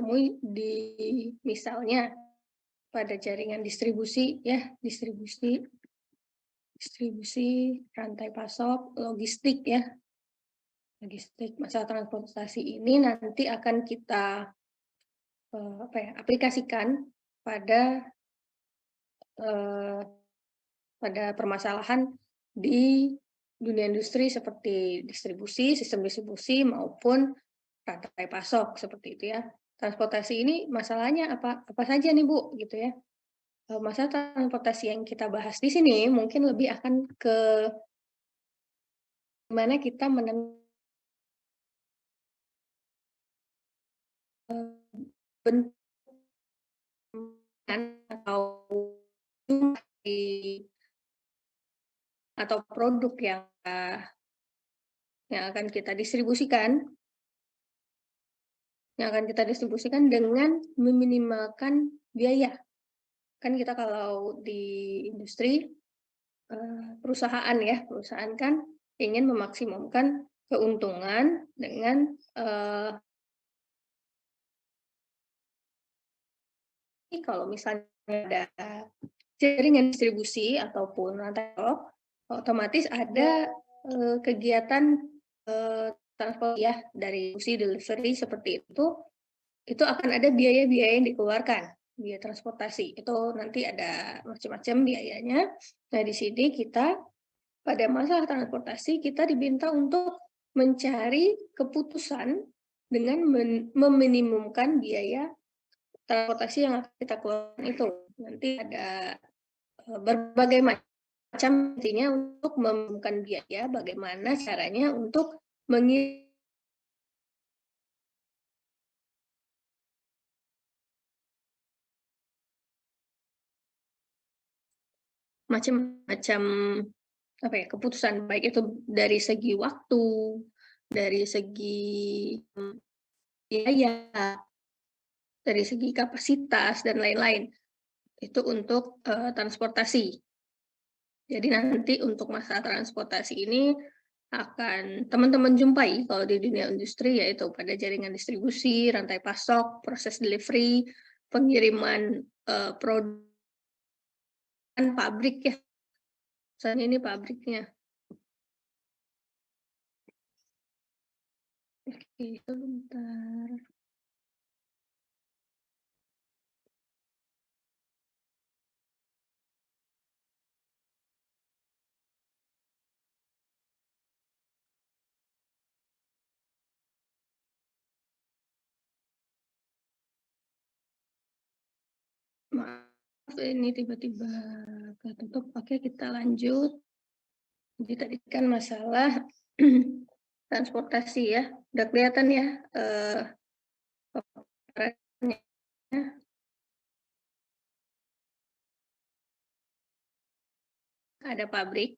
temui di misalnya pada jaringan distribusi ya, distribusi, rantai pasok, logistik ya. Logistik, masalah transportasi ini nanti akan kita aplikasikan pada pada permasalahan di dunia industri seperti distribusi, sistem distribusi maupun rantai pasok seperti itu ya. Transportasi ini masalahnya apa saja nih Bu gitu ya. Masalah transportasi yang kita bahas di sini mungkin lebih akan ke gimana kita bentuk atau atau produk yang akan kita distribusikan dengan meminimalkan biaya. Kan kita kalau di industri perusahaan kan ingin memaksimumkan keuntungan dengan kalau misalnya ada jaringan distribusi ataupun rantai pasok, otomatis ada kegiatan transport ya dari delivery seperti itu akan ada biaya-biaya yang dikeluarkan, biaya transportasi itu nanti ada macam-macam biayanya. Nah di sini kita pada masalah transportasi kita diminta untuk mencari keputusan dengan meminimumkan biaya transportasi yang akan kita keluarkan itu. Nanti ada berbagai macam intinya untuk meminimumkan biaya, bagaimana caranya untuk macam-macam keputusan, baik itu dari segi waktu, dari segi biaya, dari segi kapasitas dan lain-lain. Itu untuk transportasi. Jadi nanti untuk masalah transportasi ini akan teman-teman jumpai kalau di dunia industri, yaitu pada jaringan distribusi, rantai pasok, proses delivery, pengiriman produk pabrik ya. Misalnya ini pabriknya. Oke, sebentar. Maaf, ini tiba-tiba ketutup. Oke, kita lanjut. Jadi tadi kan masalah transportasi ya. Udah kelihatan ya paparannya. Ada pabrik.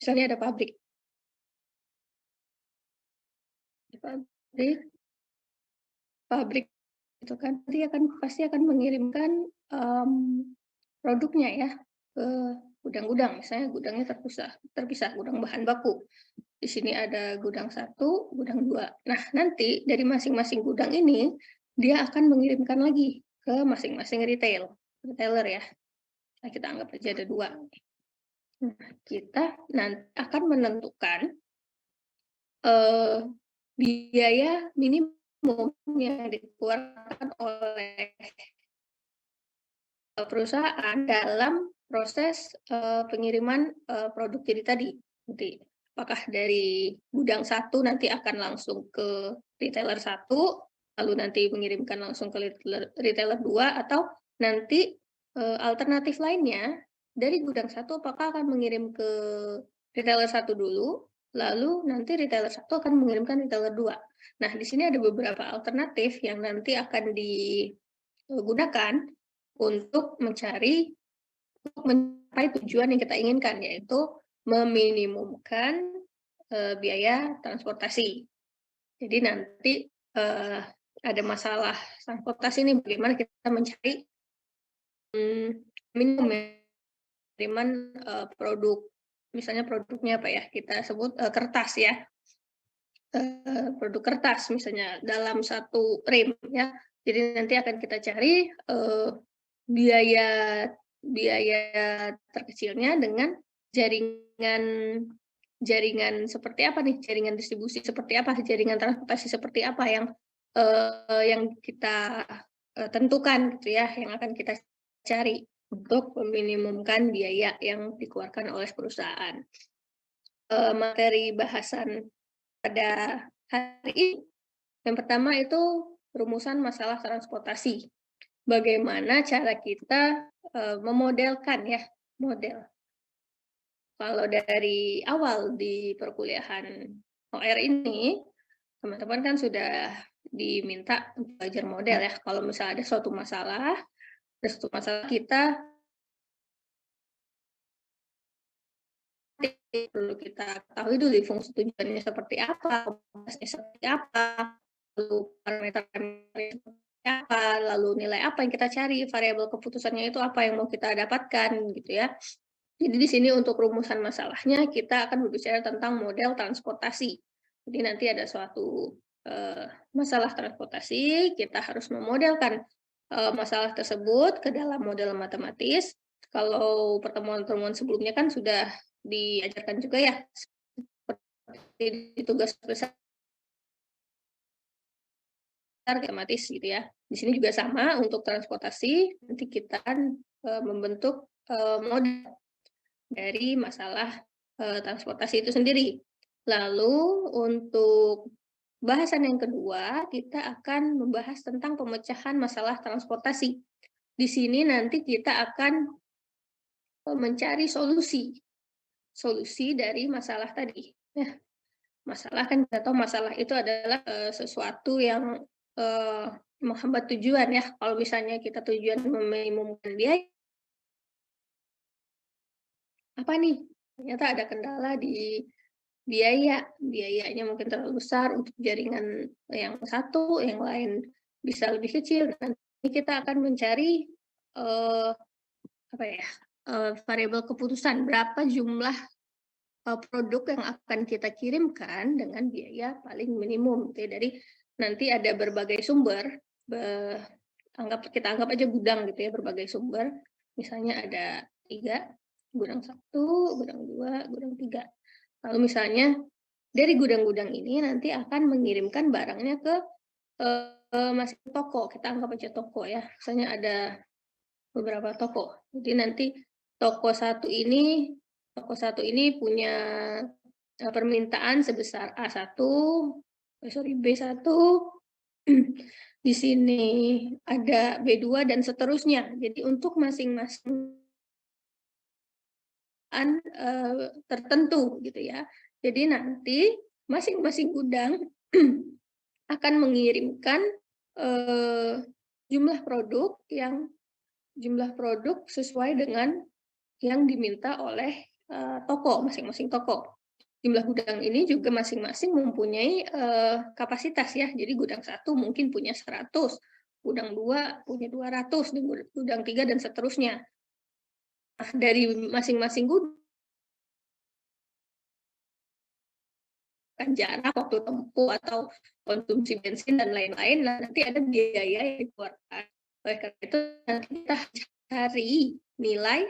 Misalnya ada pabrik. Pabrik itu kan dia pasti akan mengirimkan produknya ya ke gudang-gudang, misalnya gudangnya terpisah gudang bahan baku. Di sini ada gudang 1, gudang 2. Nah, nanti dari masing-masing gudang ini dia akan mengirimkan lagi ke masing-masing retailer ya. Nah, kita anggap aja ada 2. Nah, kita nanti akan menentukan biaya minimum yang dikeluarkan oleh perusahaan dalam proses pengiriman produk jadi tadi. Nanti apakah dari gudang 1 nanti akan langsung ke retailer 1, lalu nanti mengirimkan langsung ke retailer 2, atau nanti alternatif lainnya dari gudang 1 apakah akan mengirim ke retailer 1 dulu, lalu nanti retailer 1 akan mengirimkan retailer 2. Nah, di sini ada beberapa alternatif yang nanti akan digunakan untuk mencapai tujuan yang kita inginkan, yaitu meminimumkan biaya transportasi. Jadi nanti ada masalah transportasi nih, bagaimana kita mencari minimum kiriman produk. Misalnya produknya apa ya, kita sebut kertas ya. Produk kertas misalnya dalam satu rim ya. Jadi nanti akan kita cari biaya biaya terkecilnya dengan jaringan jaringan seperti apa nih, jaringan distribusi seperti apa, jaringan transportasi seperti apa yang kita tentukan gitu ya, yang akan kita cari untuk meminimumkan biaya yang dikeluarkan oleh perusahaan. Materi bahasan pada hari ini, yang pertama itu rumusan masalah transportasi. Bagaimana cara kita memodelkan ya, model. Kalau dari awal di perkuliahan OR ini, teman-teman kan sudah diminta untuk belajar model ya. Kalau misalnya ada suatu masalah kita perlu kita ketahui dulu fungsi tujuannya seperti apa, kompleksnya seperti apa, lalu parameter-parameternya seperti apa, lalu nilai apa yang kita cari, variabel keputusannya itu apa yang mau kita dapatkan gitu ya. Jadi di sini untuk rumusan masalahnya kita akan berbicara tentang model transportasi. Jadi nanti ada suatu masalah transportasi, kita harus memodelkan masalah tersebut ke dalam model matematis. Kalau pertemuan-pertemuan sebelumnya kan sudah diajarkan juga ya, seperti di tugas besar matematis gitu ya. Di sini juga sama untuk transportasi, nanti kita akan membentuk model dari masalah transportasi itu sendiri. Lalu untuk bahasan yang kedua, kita akan membahas tentang pemecahan masalah transportasi. Di sini nanti kita akan mencari solusi dari masalah tadi. Ya, masalah kan kita tahu masalah itu adalah sesuatu yang menghambat tujuan ya. Kalau misalnya kita tujuan meminimumkan biaya, apa nih? Ternyata ada kendala di biayanya mungkin terlalu besar untuk jaringan yang satu, yang lain bisa lebih kecil. Nanti kita akan mencari apa ya, variabel keputusan berapa jumlah produk yang akan kita kirimkan dengan biaya paling minimum. Jadi nanti ada berbagai sumber, kita anggap aja gudang gitu ya, berbagai sumber. Misalnya ada 3, gudang 1, gudang 2, gudang 3. Lalu misalnya dari gudang-gudang ini nanti akan mengirimkan barangnya ke masing toko, kita anggap aja toko ya, misalnya ada beberapa toko. Jadi nanti toko satu ini punya permintaan sebesar A1, B1, di sini ada B2 dan seterusnya. Jadi untuk masing-masing tertentu gitu ya. Jadi nanti masing-masing gudang akan mengirimkan jumlah produk sesuai dengan yang diminta oleh toko, masing-masing toko. Jumlah gudang ini juga masing-masing mempunyai kapasitas ya. Jadi gudang 1 mungkin punya 100, gudang 2 punya 200, dan gudang 3 dan seterusnya. Nah, dari masing-masing gudang jarak, waktu tempuh, atau konsumsi bensin dan lain-lain, nanti ada biaya yang dikeluarkan. Oleh karena itu nanti kita cari nilai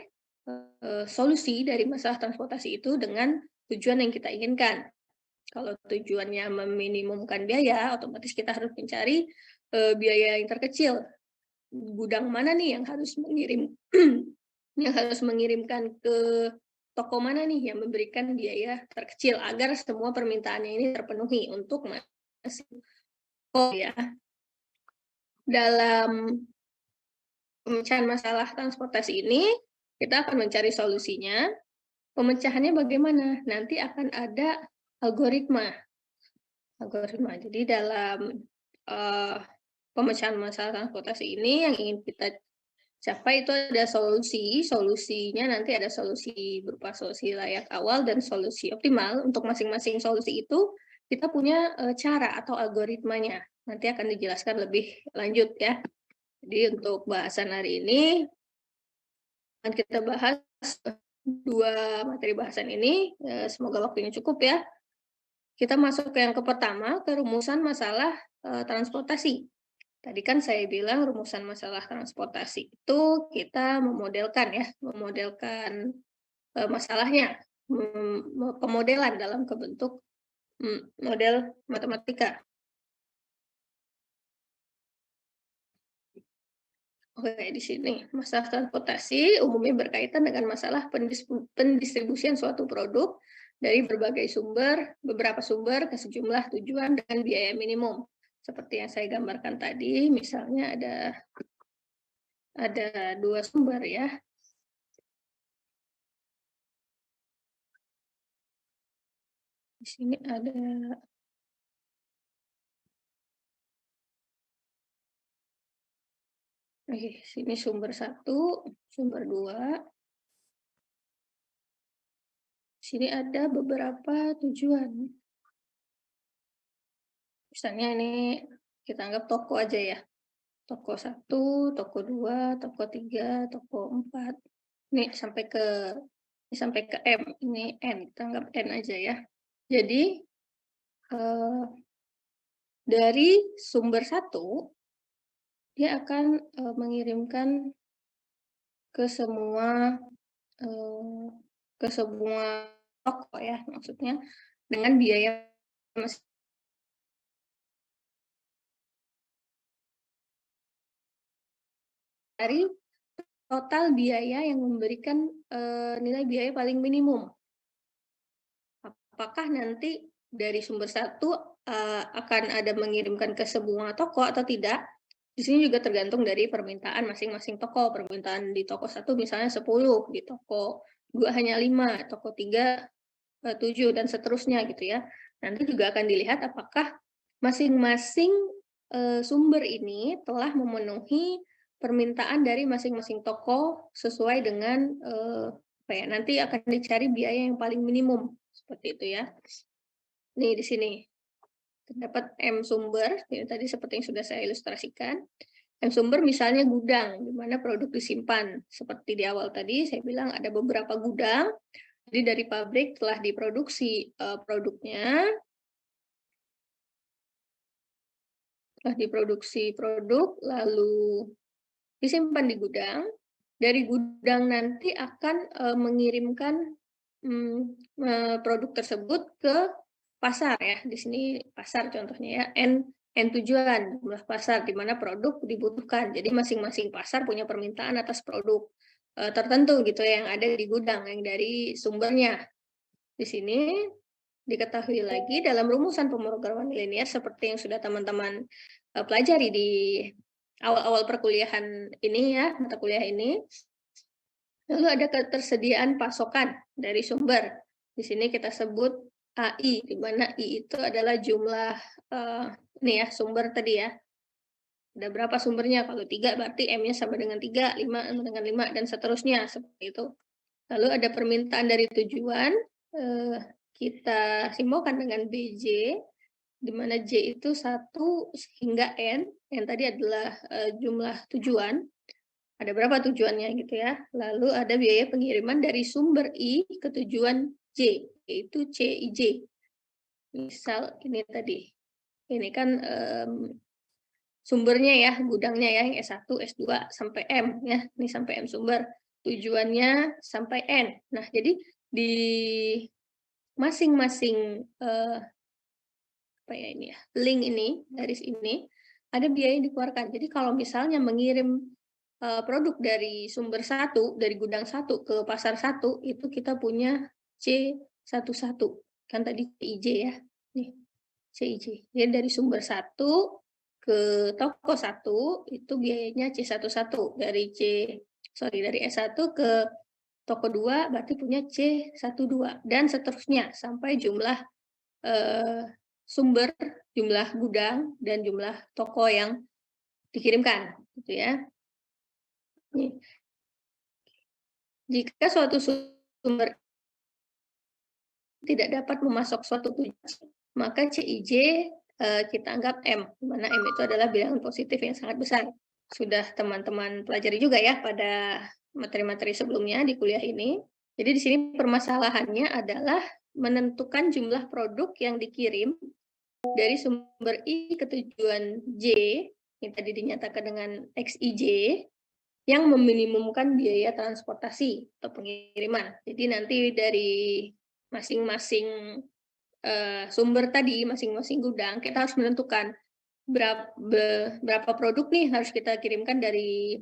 solusi dari masalah transportasi itu dengan tujuan yang kita inginkan. Kalau tujuannya meminimumkan biaya, otomatis kita harus mencari biaya yang terkecil. Gudang mana nih yang harus mengirimkan ke toko mana nih yang memberikan biaya terkecil agar semua permintaannya ini terpenuhi untuk masing ya. Dalam pemecahan masalah transportasi ini, kita akan mencari solusinya. Pemecahannya bagaimana? Nanti akan ada algoritma. Jadi dalam pemecahan masalah transportasi ini yang ingin kita capai itu ada solusinya nanti ada solusi berupa solusi layak awal dan solusi optimal. Untuk masing-masing solusi itu kita punya cara atau algoritmanya. nanti akan dijelaskan lebih lanjut ya. Jadi untuk bahasan hari ini akan kita bahas 2 materi bahasan ini, semoga waktunya cukup ya. Kita masuk ke yang pertama, ke rumusan masalah transportasi. Tadi kan saya bilang rumusan masalah transportasi itu kita memodelkan masalahnya, pemodelan dalam bentuk model matematika. Oke, di sini masalah transportasi umumnya berkaitan dengan masalah pendistribusian suatu produk dari beberapa sumber ke sejumlah tujuan dengan biaya minimum. Seperti yang saya gambarkan tadi, misalnya ada 2 sumber ya. Di sini ada sini sumber 1, sumber 2. Sini ada beberapa tujuan. Misalnya ini kita anggap toko aja ya. Toko 1, toko 2, toko 3, toko 4. Ini sampai ke M, ini N, kita anggap N aja ya. Jadi dari sumber 1 dia akan mengirimkan ke semua toko ya, maksudnya dengan biaya dari total biaya yang memberikan nilai biaya paling minimum. Apakah nanti dari sumber 1 akan ada mengirimkan ke semua toko atau tidak? Di sini juga tergantung dari permintaan masing-masing toko. Permintaan di toko 1 misalnya 10, di toko 2 hanya 5, toko 3 7 dan seterusnya gitu ya. Nanti juga akan dilihat apakah masing-masing sumber ini telah memenuhi permintaan dari masing-masing toko sesuai dengan nanti akan dicari biaya yang paling minimum seperti itu ya. Nih di sini terdapat M sumber, ya, tadi seperti yang sudah saya ilustrasikan. M sumber misalnya gudang, di mana produk disimpan. Seperti di awal tadi saya bilang ada beberapa gudang. Jadi dari pabrik telah diproduksi produknya, produk, lalu disimpan di gudang. Dari gudang nanti akan mengirimkan produk tersebut ke pasar ya. Di sini pasar contohnya ya, N tujuan, jumlah pasar di mana produk dibutuhkan. Jadi masing-masing pasar punya permintaan atas produk tertentu gitu ya, yang ada di gudang, yang dari sumbernya. Di sini diketahui lagi dalam rumusan pemrograman linear seperti yang sudah teman-teman pelajari di awal-awal perkuliahan ini ya, mata kuliah ini. Lalu ada ketersediaan pasokan dari sumber. Di sini kita sebut AI, di mana I itu adalah jumlah ini ya, sumber tadi ya. Ada berapa sumbernya? Kalau 3 berarti M-nya sama dengan 3, 5 sama dengan 5, dan seterusnya, seperti itu. Lalu ada permintaan dari tujuan, kita simbolkan dengan BJ, di mana J itu 1 hingga N, yang tadi adalah jumlah tujuan. Ada berapa tujuannya gitu ya. Lalu ada biaya pengiriman dari sumber I ke tujuan J, yaitu CIJ. Misal ini tadi, ini kan sumbernya ya, gudangnya ya, yang S1, S2 sampai M ya, ini sampai M sumber. Tujuannya sampai N. Nah, jadi di masing-masing link ini, garis ini, ada biaya yang dikeluarkan. Jadi kalau misalnya mengirim produk dari sumber 1, dari gudang 1 ke pasar 1, itu kita punya C11. Kan tadi CIJ ya. Nih, CIJ. Jadi dari sumber 1 ke toko 1 itu biayanya C11. Dari S1 ke toko 2 berarti punya C12 dan seterusnya sampai jumlah sumber, jumlah gudang dan jumlah toko yang dikirimkan gitu ya. Jika suatu sumber tidak dapat memasok suatu tujuan, maka CIJ kita anggap M, di mana M itu adalah bilangan positif yang sangat besar. Sudah teman-teman pelajari juga ya pada materi-materi sebelumnya di kuliah ini. Jadi di sini permasalahannya adalah menentukan jumlah produk yang dikirim dari sumber I ke tujuan J, yang tadi dinyatakan dengan XIJ, yang meminimumkan biaya transportasi atau pengiriman. Jadi nanti dari masing-masing sumber tadi, masing-masing gudang, kita harus menentukan berapa produk nih harus kita kirimkan dari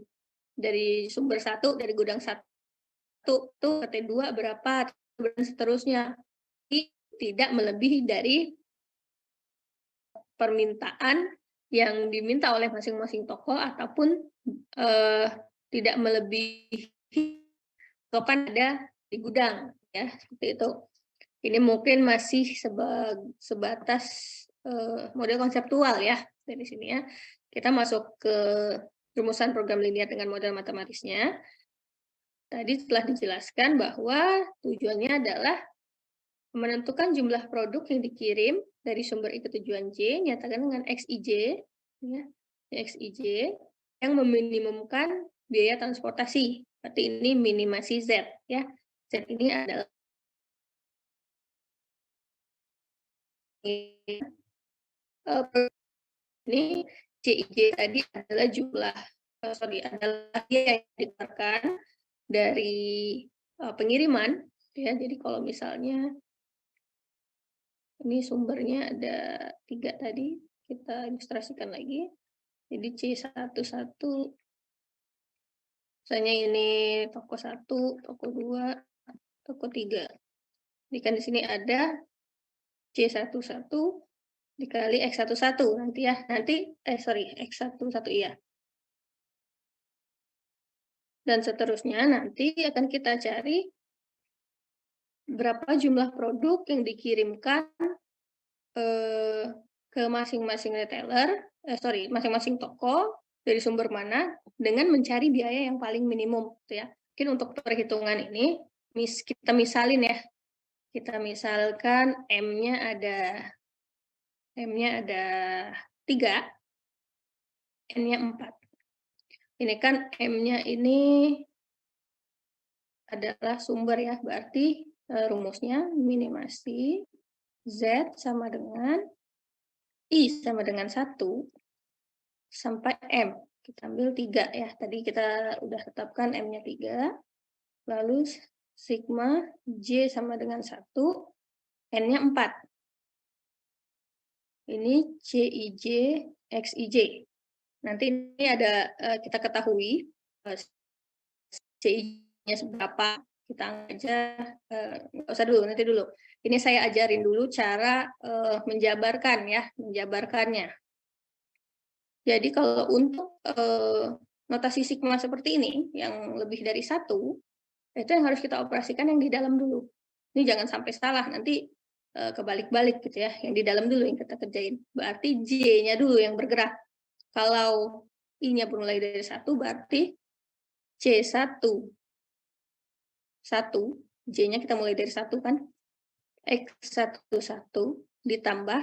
sumber satu, dari gudang satu, tuh ke T2 berapa, dan seterusnya. Tidak melebihi dari permintaan yang diminta oleh masing-masing toko ataupun tidak melebihi tokan ada di gudang, ya seperti itu. Ini mungkin masih sebatas model konseptual ya dari sini ya. Kita masuk ke rumusan program linear dengan model matematisnya. Tadi telah dijelaskan bahwa tujuannya adalah menentukan jumlah produk yang dikirim dari sumber I ke tujuan J, nyatakan dengan XIJ, ya, XIJ, yang meminimumkan biaya transportasi. Berarti ini minimasi Z, ya. Z ini adalah ini CIJ tadi adalah adalah biaya yang dikeluarkan dari pengiriman, ya. Jadi kalau misalnya ini sumbernya ada 3 tadi, kita ilustrasikan lagi. Jadi C11, misalnya ini toko 1, toko 2, toko 3. Jadi kan di sini ada C11 dikali X11 nanti ya. X11 iya. Dan seterusnya nanti akan kita cari berapa jumlah produk yang dikirimkan ke masing-masing retailer, masing-masing toko dari sumber mana dengan mencari biaya yang paling minimum, gitu ya. Mungkin untuk perhitungan ini kita misalin ya. Kita misalkan M-nya ada 3, N-nya 4. Ini kan M-nya ini adalah sumber ya, berarti rumusnya minimasi Z sama dengan I sama dengan 1 sampai M. Kita ambil 3 ya. Tadi kita udah tetapkan M-nya 3. Lalu sigma J sama dengan 1, N-nya 4. Ini CIJ, XIJ. Nanti ini ada kita ketahui CIJ-nya seberapa. Kita aja nggak usah dulu, nanti dulu. Ini saya ajarin dulu cara menjabarkannya. Jadi kalau untuk notasi sigma seperti ini, yang lebih dari 1, itu yang harus kita operasikan yang di dalam dulu. Ini jangan sampai salah, nanti kebalik-balik gitu ya, yang di dalam dulu yang kita kerjain. Berarti J-nya dulu yang bergerak. Kalau I-nya mulai dari 1, berarti C1, J-nya kita mulai dari 1 kan, X11 ditambah,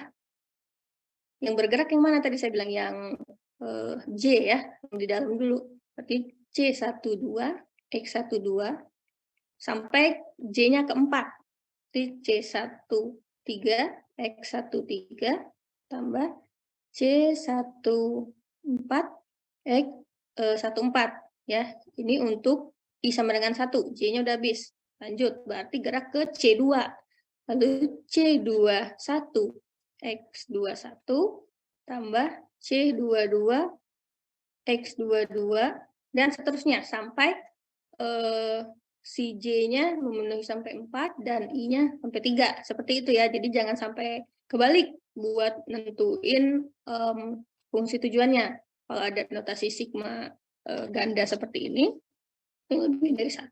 yang bergerak yang mana tadi saya bilang, yang J ya, yang di dalam dulu. Berarti C12, X12, sampai J-nya keempat. Jadi C13, X13, tambah C14, X14. Ya, ini untuk I sama dengan 1, J-nya udah habis. Lanjut, berarti gerak ke C2. Lalu C21, X21, tambah C22, X22, dan seterusnya sampai si J-nya memenuhi sampai 4 dan I-nya sampai 3. Seperti itu ya. Jadi jangan sampai kebalik buat nentuin fungsi tujuannya. Kalau ada notasi sigma ganda seperti ini, yang lebih dari 1,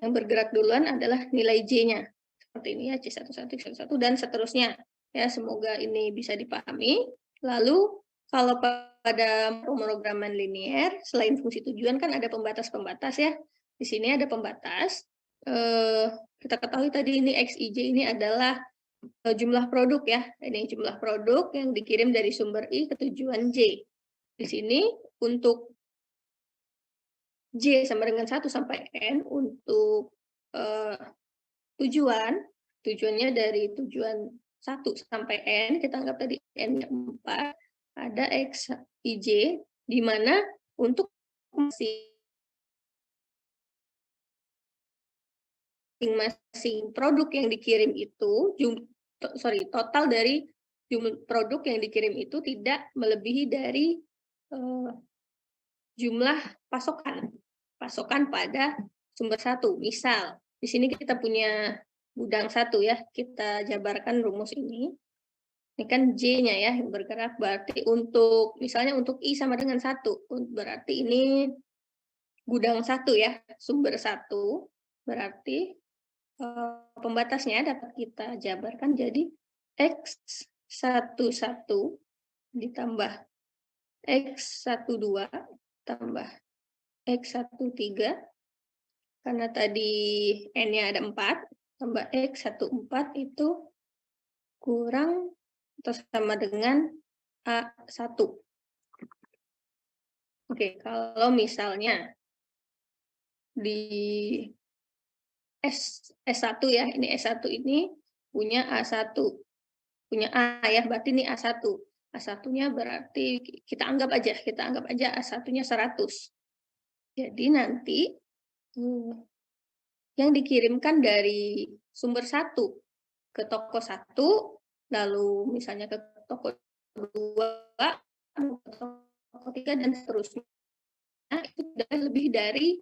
yang bergerak duluan adalah nilai J-nya. Seperti ini ya, C11, C11, dan seterusnya. Ya, semoga ini bisa dipahami. Lalu, kalau pada pemrograman linear, selain fungsi tujuan kan ada pembatas-pembatas ya. Di sini ada pembatas. Kita ketahui tadi ini XIJ ini adalah jumlah produk ya. Ini jumlah produk yang dikirim dari sumber I ke tujuan J. Di sini untuk J sama dengan 1 sampai N untuk tujuannya dari tujuan 1 sampai N, kita anggap tadi N-nya 4, ada X, IJ, di mana untuk masing-masing produk yang dikirim itu, total dari jumlah produk yang dikirim itu tidak melebihi dari jumlah pasokan pada sumber 1. Misal, di sini kita punya gudang 1 ya, kita jabarkan rumus ini. Ini kan J-nya ya yang bergerak, berarti misalnya untuk I sama dengan 1, berarti ini gudang 1 ya, sumber 1, berarti pembatasnya dapat kita jabarkan jadi X11 ditambah X12 tambah X13, karena tadi N-nya ada 4, tambah X14 itu kurang atau sama dengan A1. Oke, kalau misalnya di S1 ya, ini S1 ini punya A1, punya A ya, berarti ini A1. A1-nya berarti kita anggap aja A1-nya 100. Jadi nanti yang dikirimkan dari sumber 1 ke toko 1, lalu misalnya ke toko 2, ke toko 3, dan seterusnya, itu sudah lebih dari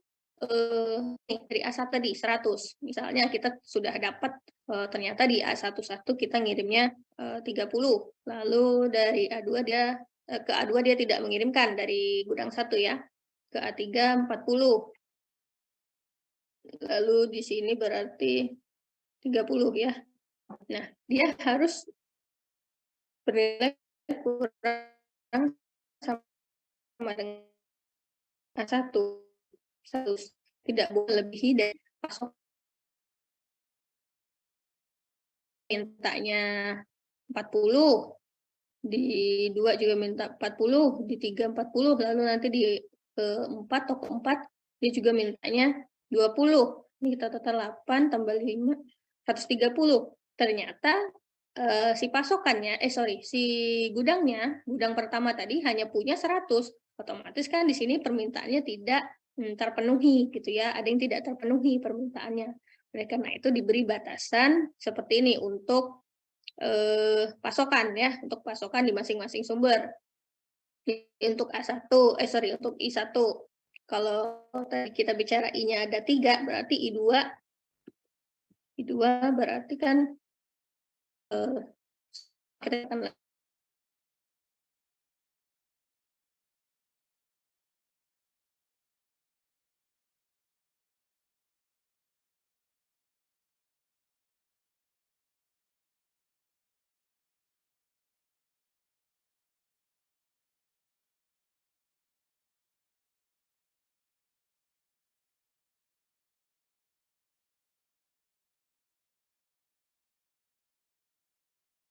A1 tadi, 100. Misalnya kita sudah dapat ternyata di A11 kita ngirimnya 30, lalu dari A2 ke A2 dia tidak mengirimkan dari gudang 1 ya, ke A3 40. Lalu di sini berarti 30 ya. Nah, dia harus bernilai kurang sama dengan A1. Tidak boleh lebihi dari pasokan. Mintanya 40, di 2 juga minta 40, di 3 40, lalu nanti di 4, toko 4 dia juga mintanya 20. Ini kita total 8 tambah 5, 130. Ternyata si gudang pertama tadi hanya punya 100. Otomatis kan di sini permintaannya tidak terpenuhi gitu ya, ada yang tidak terpenuhi permintaannya. Oleh karena itu diberi batasan seperti ini untuk pasokan ya, untuk pasokan di masing-masing sumber. Untuk untuk I1, kalau tadi kita bicara I-nya ada 3, berarti I2 berarti kan kita akan